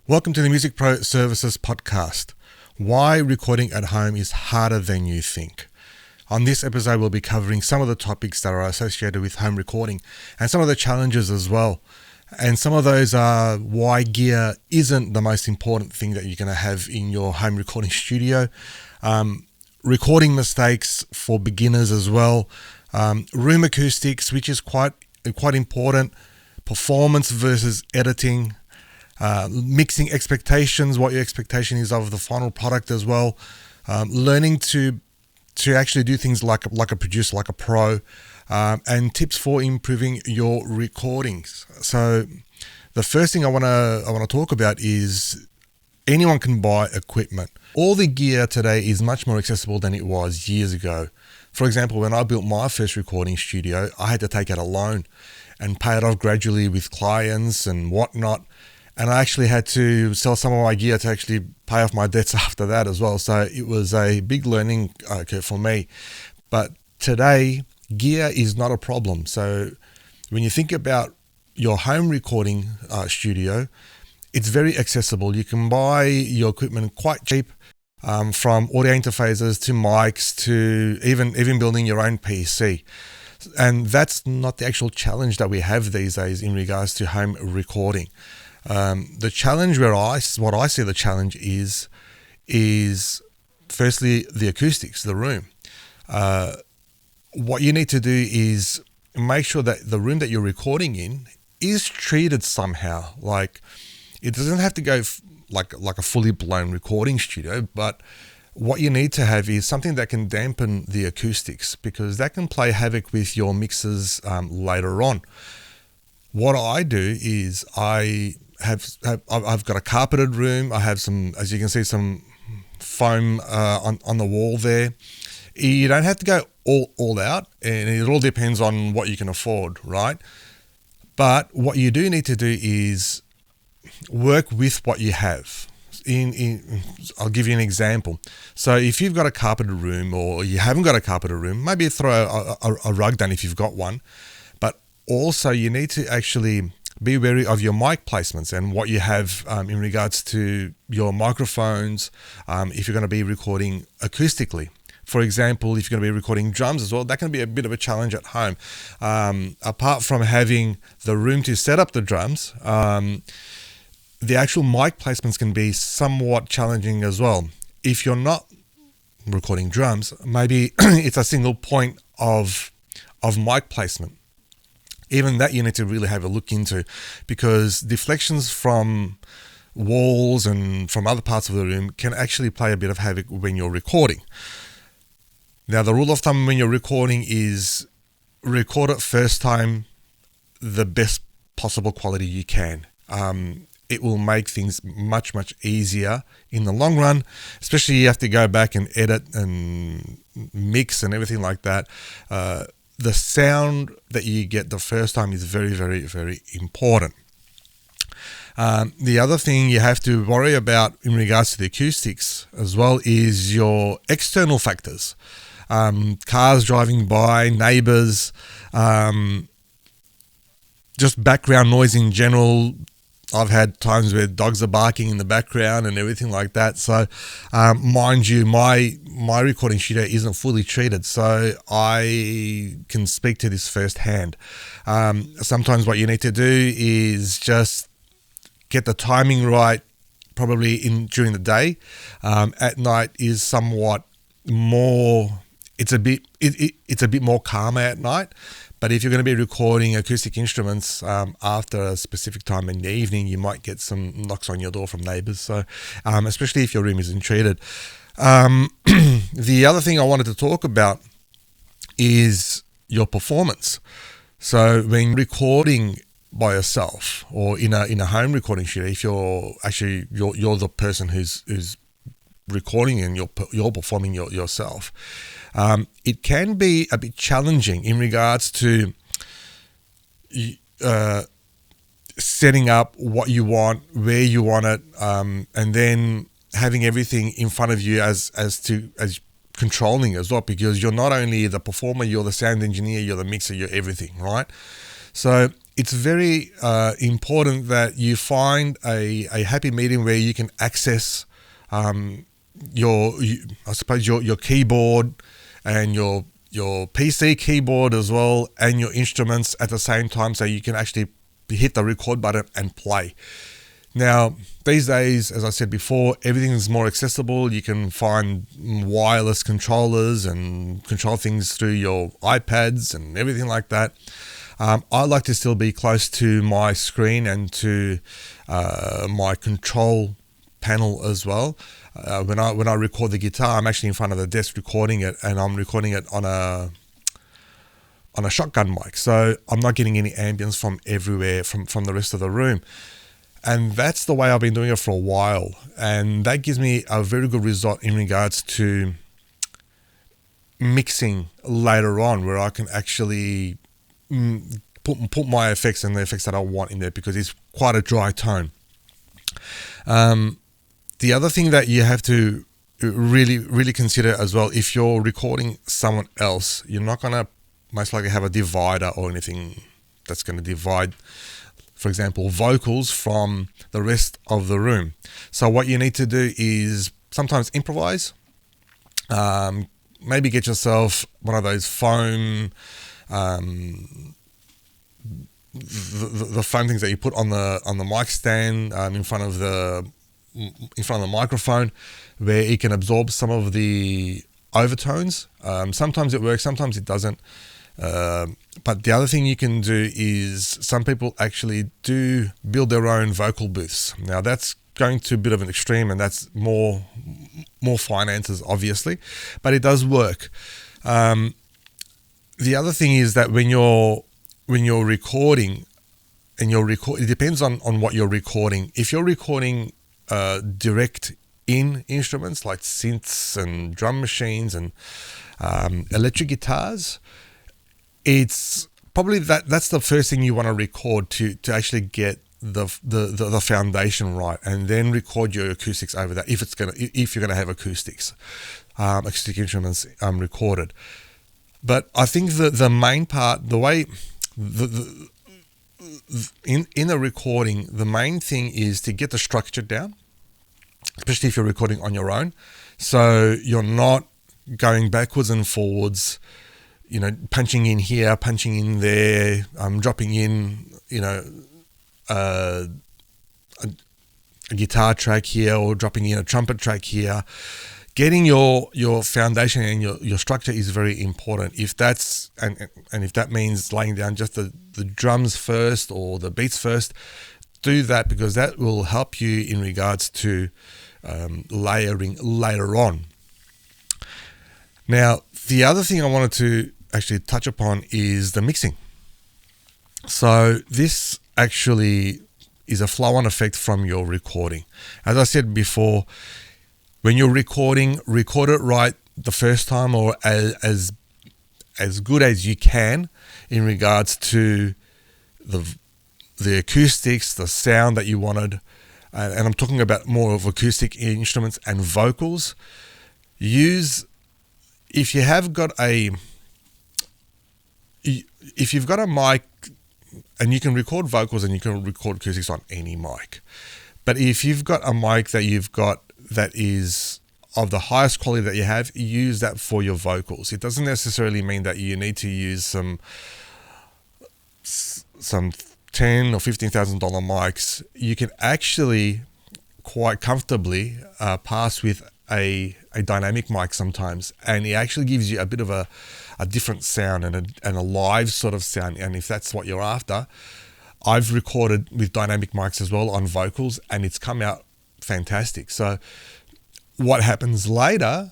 Welcome to the Music Pro Services podcast. Why recording at home is harder than you think. On this episode, we'll be covering some of the topics that are associated with home recording and some of the challenges as well. And some of those are why gear isn't the most important thing that you're going to have in your home recording studio. Recording mistakes for beginners as well. Room acoustics, which is quite important. Performance versus editing. Mixing expectations, what your expectation is of the final product as well. Learning to actually do things like a producer, like a pro, and tips for improving your recordings. So the first thing I want to talk about is anyone can buy equipment. All the gear today is much more accessible than it was years ago. For example, when I built my first recording studio, I had to take out a loan and pay it off gradually with clients and whatnot. And I actually had to sell some of my gear to actually pay off my debts after that as well. So it was a big learning curve for me. But today, gear is not a problem. So when you think about your home recording studio, it's very accessible. You can buy your equipment quite cheap, from audio interfaces to mics to even building your own PC. And that's not the actual challenge that we have these days in regards to home recording. The challenge what I see the challenge is firstly the acoustics, the room. What you need to do is make sure that the room that you're recording in is treated somehow. Like, it doesn't have to go like a fully blown recording studio, but what you need to have is something that can dampen the acoustics, because that can play havoc with your mixes later on. What I do is I've got a carpeted room. I have some, as you can see, some foam on the wall there. You don't have to go all out, and it all depends on what you can afford, right? But what you do need to do is work with what you have. I'll give you an example. So if you've got a carpeted room, or you haven't got a carpeted room, maybe throw a rug down if you've got one. But also you need to actually be wary of your mic placements and what you have in regards to your microphones, if you're going to be recording acoustically. For example, if you're going to be recording drums as well, that can be a bit of a challenge at home. Apart from having the room to set up the drums, the actual mic placements can be somewhat challenging as well. If you're not recording drums, maybe it's a single point of mic placement. Even that you need to really have a look into, because deflections from walls and from other parts of the room can actually play a bit of havoc when you're recording. Now, the rule of thumb when you're recording is record it first time the best possible quality you can. It will make things much easier in the long run, especially you have to go back and edit and mix and everything like that. The sound that you get the first time is very important. The other thing you have to worry about in regards to the acoustics as well is your external factors. Cars driving by, neighbors, just background noise in general. I've had times where dogs are barking in the background and everything like that. So, mind you, my recording studio isn't fully treated, so I can speak to this firsthand. Sometimes what you need to do is just get the timing right, probably during the day. At night is somewhat more. It's a bit more calmer at night. But if you're going to be recording acoustic instruments after a specific time in the evening, you might get some knocks on your door from neighbors. So, especially if your room isn't treated. The other thing I wanted to talk about is your performance. So when recording by yourself or in a home recording studio, if you're the person who's recording and you're performing yourself, it can be a bit challenging in regards to setting up what you want, where you want it, and then having everything in front of you as controlling as well, because you're not only the performer, you're the sound engineer, you're the mixer, you're everything, right? So it's very important that you find a happy medium where you can access I suppose your keyboard and your PC keyboard as well, and your instruments at the same time, so you can actually hit the record button and play. Now, these days, as I said before, everything is more accessible. You can find wireless controllers and control things through your iPads and everything like that. I like to still be close to my screen and to my control panel as well. When I record the guitar, I'm actually in front of the desk recording it, and I'm recording it on a shotgun mic, so I'm not getting any ambience from everywhere from the rest of the room. And that's the way I've been doing it for a while, and that gives me a very good result in regards to mixing later on, where I can actually put my effects and the effects that I want in there, because it's quite a dry tone. The other thing that you have to really consider as well, if you're recording someone else, you're not going to most likely have a divider or anything that's going to divide, for example, vocals from the rest of the room. So what you need to do is sometimes improvise. Maybe get yourself one of those foam, the foam things that you put on the mic stand in front of the microphone, where it can absorb some of the overtones. Sometimes it works, sometimes it doesn't. But the other thing you can do is, some people actually do build their own vocal booths. Now that's going to a bit of an extreme, and that's more finances, obviously, but it does work. The other thing is that when you're recording, and it depends on what you're recording. If you're recording direct in instruments like synths and drum machines and electric guitars, it's probably that's the first thing you want to record to actually get the foundation right, and then record your acoustics over that if you're gonna have acoustics, acoustic instruments recorded. But I think the main part, the way in a recording, the main thing is to get the structure down, especially if you're recording on your own, so you're not going backwards and forwards, punching in here, punching in there, dropping in, a guitar track here, or dropping in a trumpet track here. Getting your foundation and your structure is very important. If that's and if that means laying down just the drums first or the beats first, do that, because that will help you in regards to layering later on. Now, the other thing I wanted to actually touch upon is the mixing. So this actually is a flow-on effect from your recording. As I said before, when you're recording, record it right the first time, or as good as you can in regards to the acoustics, the sound that you wanted. And I'm talking about more of acoustic instruments and vocals. If you've got a mic, and you can record vocals and you can record acoustics on any mic, but if you've got a mic that is of the highest quality that you have, use that for your vocals. It doesn't necessarily mean that you need to use some $10,000 or $15,000 mics. You can actually quite comfortably pass with a dynamic mic sometimes, and it actually gives you a bit of a different sound and a live sort of sound. And if that's what you're after, I've recorded with dynamic mics as well on vocals, and it's come out fantastic. So what happens later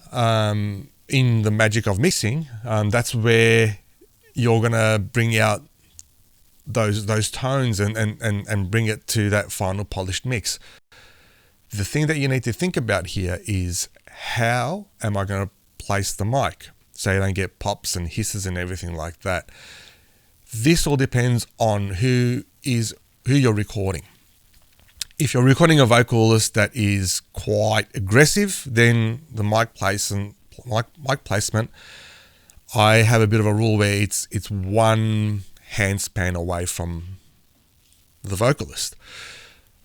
in the magic of mixing, that's where you're gonna bring out those tones and bring it to that final polished mix. The thing that you need to think about here is, how am I going to place the mic so you don't get pops and hisses and everything like that? This all depends on who you're recording. If you're recording a vocalist that is quite aggressive, then the mic placement, I have a bit of a rule where it's one hand span away from the vocalist.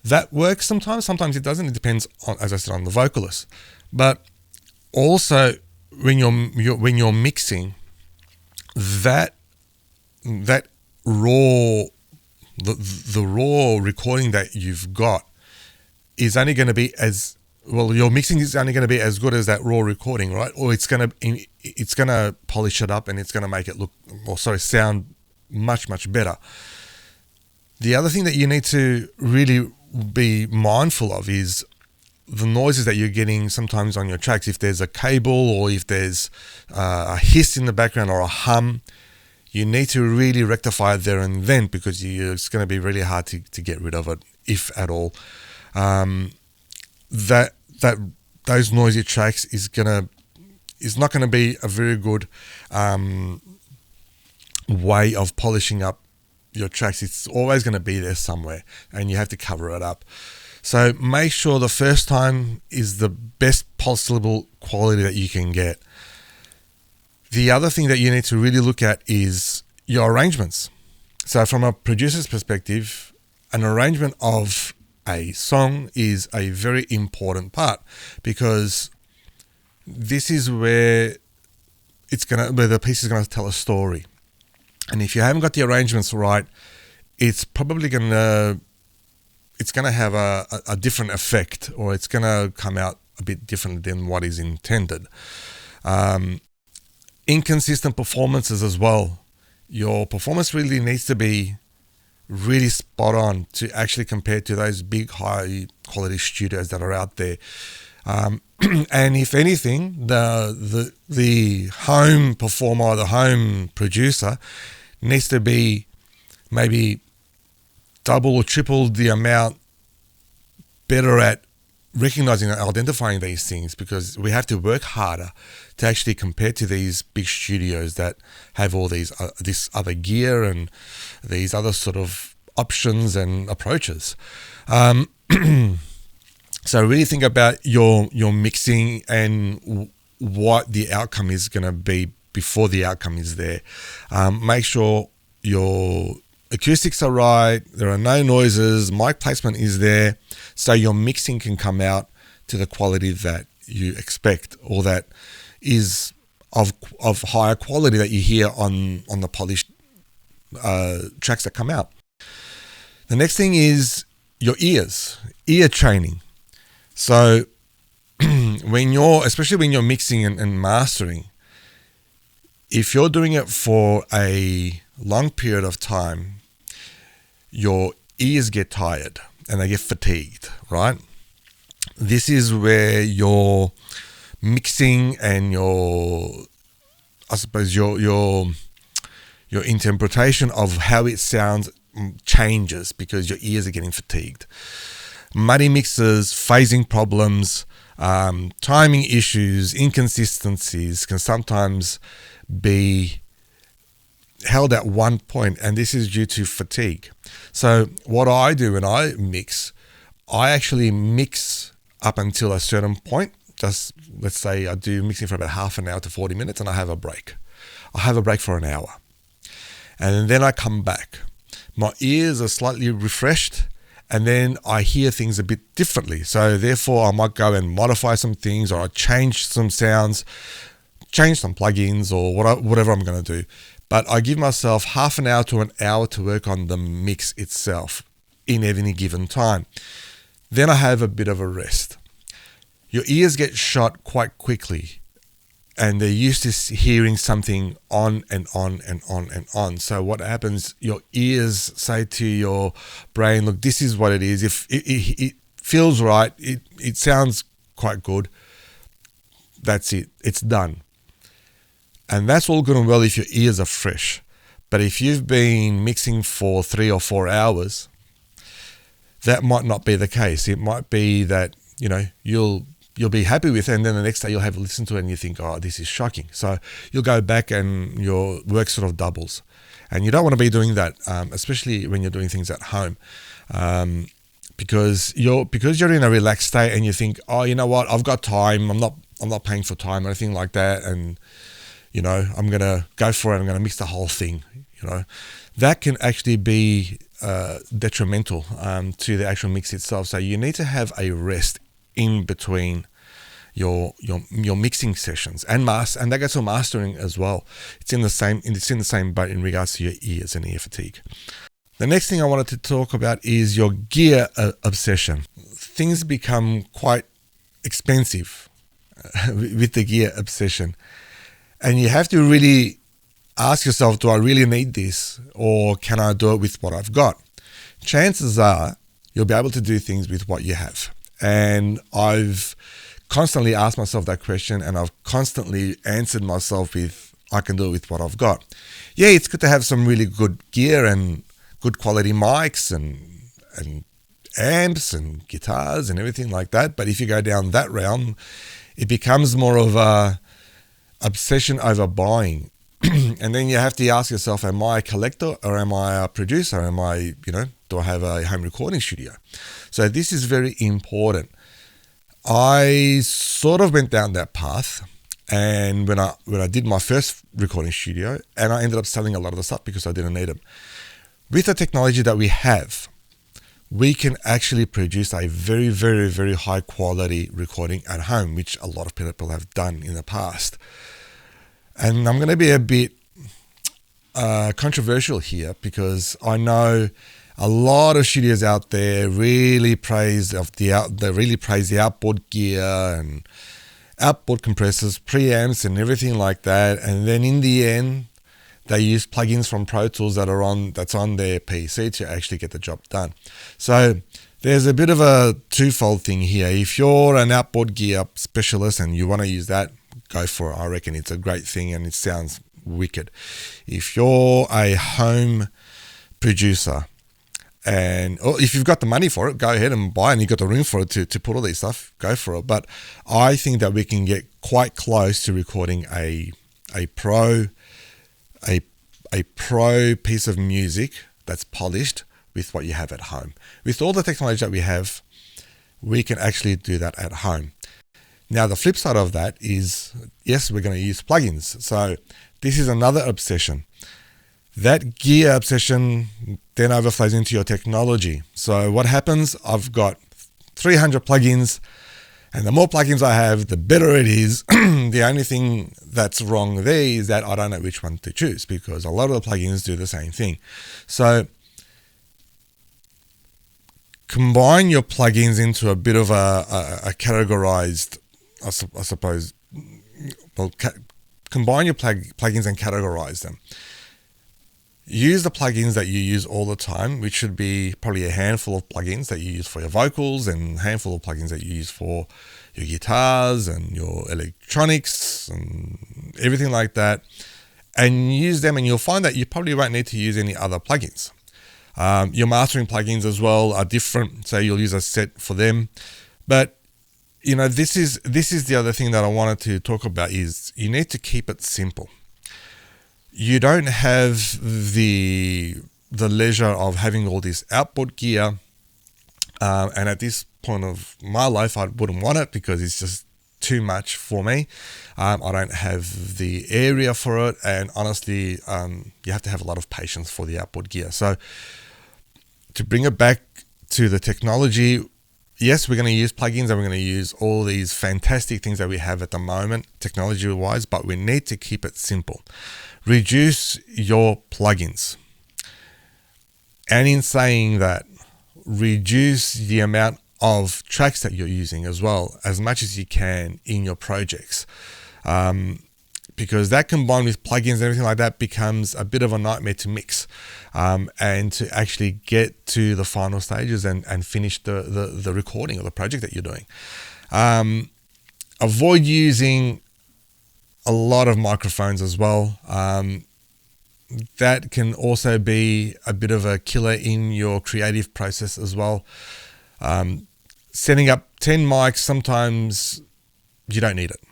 That works sometimes it doesn't. It depends on, as I said, on the vocalist. But also when you're mixing, that raw the raw recording that you've got is only going to be as well. Your mixing is only going to be as good as that raw recording, right? Or it's going to polish it up, and it's going to make it sound much better. The other thing that you need to really be mindful of is the noises that you're getting sometimes on your tracks. If there's a cable, or if there's a hiss in the background, or a hum, you need to really rectify it there and then, because it's going to be really hard to get rid of it, if at all. Those noisy tracks is not going to be a very good way of polishing up your tracks. It's always going to be there somewhere, and you have to cover it up. So make sure the first time is the best possible quality that you can get. The other thing that you need to really look at is your arrangements. So from a producer's perspective, an arrangement of a song is a very important part, because this is where the piece is gonna tell a story. And if you haven't got the arrangements right, it's probably gonna have a different effect, or it's gonna come out a bit different than what is intended. Inconsistent performances as well. Your performance really needs to be really spot on to actually compare to those big high quality studios that are out there. And if anything, the home performer or the home producer needs to be maybe double or triple the amount better at recognizing and identifying these things, because we have to work harder to actually compare to these big studios that have all this other gear and these other sort of options and approaches. So really think about your mixing and what the outcome is going to be before the outcome is there. Make sure your acoustics are right, there are no noises, mic placement is there, so your mixing can come out to the quality that you expect, or that is of higher quality that you hear on the polished tracks that come out. The next thing is your ear training. So especially when you're mixing and mastering, if you're doing it for a long period of time, your ears get tired and they get fatigued, right? This is where your mixing and your interpretation of how it sounds changes, because your ears are getting fatigued. Muddy mixes, phasing problems, timing issues, inconsistencies can sometimes be held at one point, and this is due to fatigue. So what I do when I mix, I actually mix up until a certain point. Just let's say I do mixing for about half an hour to 40 minutes, and I have a break. I have a break for an hour, and then I come back. My ears are slightly refreshed, and then I hear things a bit differently. So therefore I might go and modify some things, or I change some sounds, change some plugins, or whatever I'm going to do. But I give myself half an hour to an hour to work on the mix itself in any given time. Then I have a bit of a rest. Your ears get shot quite quickly, and they're used to hearing something on and on and on and on. So what happens, your ears say to your brain, look, this is what it is. If it feels right, it sounds quite good, that's it, it's done. And that's all good and well if your ears are fresh. But if you've been mixing for 3 or 4 hours, that might not be the case. It might be that, you'll be happy with it, and then the next day you'll have to listen to it and you think, oh, this is shocking. So you'll go back and your work sort of doubles. And you don't want to be doing that, especially when you're doing things at home. Because you're in a relaxed state and you think, oh, you know what, I've got time, I'm not paying for time or anything like that, and I'm going to go for it, I'm going to mix the whole thing, That can actually be detrimental to the actual mix itself. So you need to have a rest in between your mixing sessions and that goes for mastering as well. It's in the same boat in regards to your ears and ear fatigue. The next thing I wanted to talk about is your gear obsession. Things become quite expensive with the gear obsession, and you have to really ask yourself, do I really need this, or can I do it with what I've got? Chances are you'll be able to do things with what you have. And I've constantly asked myself that question, and I've constantly answered myself with, I can do it with what I've got. Yeah, it's good to have some really good gear and good quality mics and amps and guitars and everything like that. But if you go down that realm, it becomes more of a obsession over buying. And then you have to ask yourself, am I a collector or am I a producer? Am I, do I have a home recording studio? So this is very important. I sort of went down that path, and when I did my first recording studio, and I ended up selling a lot of the stuff because I didn't need them. With the technology that we have, we can actually produce a very, very, very high quality recording at home, which a lot of people have done in the past. And I'm going to be a bit controversial here, because I know a lot of studios out there really praise the outboard gear and outboard compressors, preamps, and everything like that. And then in the end, they use plugins from Pro Tools that's on their PC to actually get the job done. So there's a bit of a twofold thing here. If you're an outboard gear specialist and you want to use that, go for it. I reckon it's a great thing and it sounds wicked. If you're a home producer, or if you've got the money for it, go ahead and buy, and you've got the room for it to put all these stuff, go for it. But I think that we can get quite close to recording a pro piece of music that's polished with what you have at home. With all the technology that we have, we can actually do that at home. Now, the flip side of that is, yes, we're going to use plugins. So this is another obsession. That gear obsession then overflows into your technology. So what happens? I've got 300 plugins, and the more plugins I have, the better it is. The only thing that's wrong there is that I don't know which one to choose, because a lot of the plugins do the same thing. So combine your plugins into a bit of a categorized, I suppose, combine your plugins and categorize them. Use the plugins that you use all the time, which should be probably a handful of plugins that you use for your vocals and a handful of plugins that you use for your guitars and your electronics and everything like that, and use them, and you'll find that you probably won't need to use any other plugins. Your mastering plugins as well are different, so you'll use a set for them. But this is the other thing that I wanted to talk about, is you need to keep it simple. You don't have the leisure of having all this outboard gear, and at this point of my life, I wouldn't want it because it's just too much for me. I don't have the area for it, and honestly, you have to have a lot of patience for the outboard gear. So to bring it back to the technology, yes, we're going to use plugins and we're going to use all these fantastic things that we have at the moment, technology-wise, but we need to keep it simple. Reduce your plugins. And in saying that, reduce the amount of tracks that you're using as well, as much as you can in your projects. Because that, combined with plugins and everything like that, becomes a bit of a nightmare to mix and to actually get to the final stages and finish the recording of the project that you're doing. Avoid using a lot of microphones as well. That can also be a bit of a killer in your creative process as well. Setting up 10 mics, sometimes you don't need it.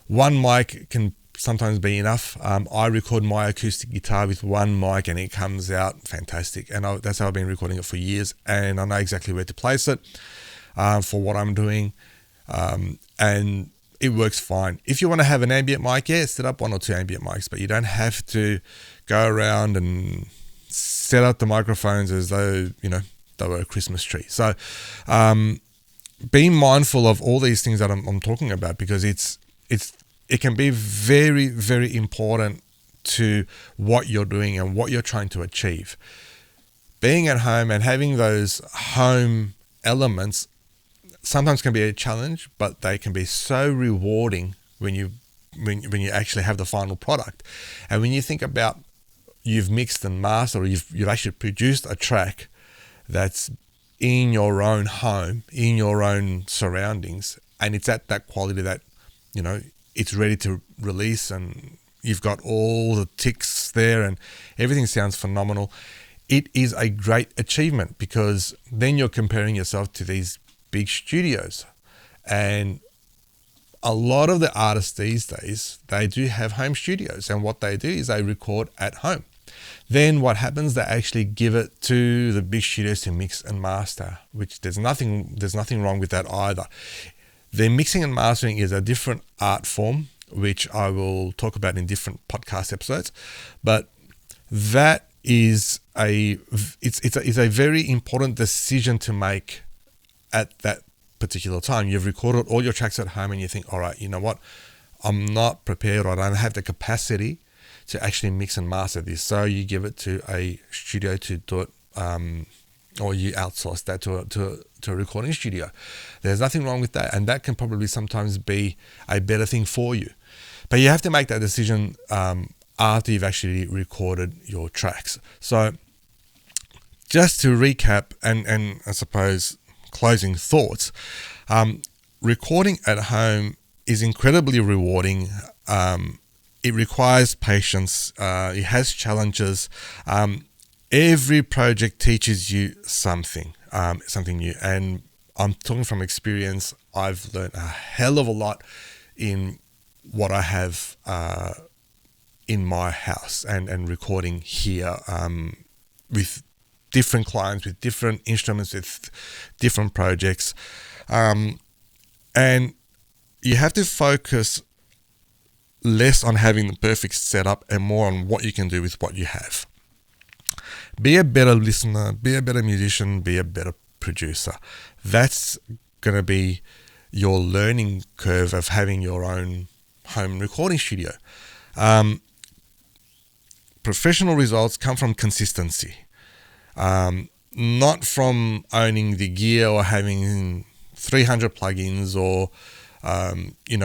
One mic can sometimes be enough. I record my acoustic guitar with one mic and it comes out fantastic. And that's how I've been recording it for years. And I know exactly where to place it for what I'm doing. And it works fine. If you want to have an ambient mic, set up 1 or 2 ambient mics, but you don't have to go around and set up the microphones as though, they were a Christmas tree. So being mindful of all these things that I'm talking about, because it can be very, very important to what you're doing and what you're trying to achieve. Being at home and having those home elements sometimes can be a challenge, but they can be so rewarding when you actually have the final product. And when you think about you've mixed and mastered, or you've actually produced a track that's in your own home, in your own surroundings, and it's at that quality that, it's ready to release, and you've got all the ticks there and everything sounds phenomenal. It is a great achievement, because then you're comparing yourself to these big studios. And a lot of the artists these days, they do have home studios, and what they do is they record at home. Then what happens, they actually give it to the big studios to mix and master, which there's nothing wrong with that either. The mixing and mastering is a different art form, which I will talk about in different podcast episodes. But that is it's a very important decision to make at that particular time. You've recorded all your tracks at home and you think, all right, you know what? I'm not prepared, or I don't have the capacity to actually mix and master this. So you give it to a studio to do it, or you outsource that to a recording studio. There's nothing wrong with that, and that can probably sometimes be a better thing for you. But you have to make that decision after you've actually recorded your tracks. So just to recap, and I suppose closing thoughts, recording at home is incredibly rewarding. It requires patience. It has challenges. Every project teaches you something new. And I'm talking from experience. I've learned a hell of a lot in what I have in my house and recording here with different clients, with different instruments, with different projects. And you have to focus less on having the perfect setup and more on what you can do with what you have. Be a better listener, be a better musician, be a better producer. That's going to be your learning curve of having your own home recording studio. Professional results come from consistency, not from owning the gear or having 300 plugins or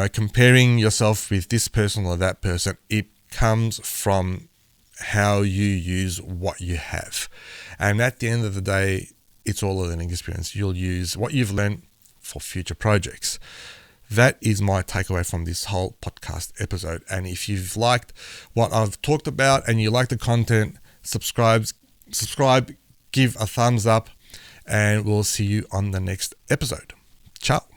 comparing yourself with this person or that person. It comes from how you use what you have. And at the end of the day, it's all a learning experience. You'll use what you've learned for future projects. That is my takeaway from this whole podcast episode. And if you've liked what I've talked about and you like the content, subscribe, give a thumbs up, and we'll see you on the next episode. Ciao.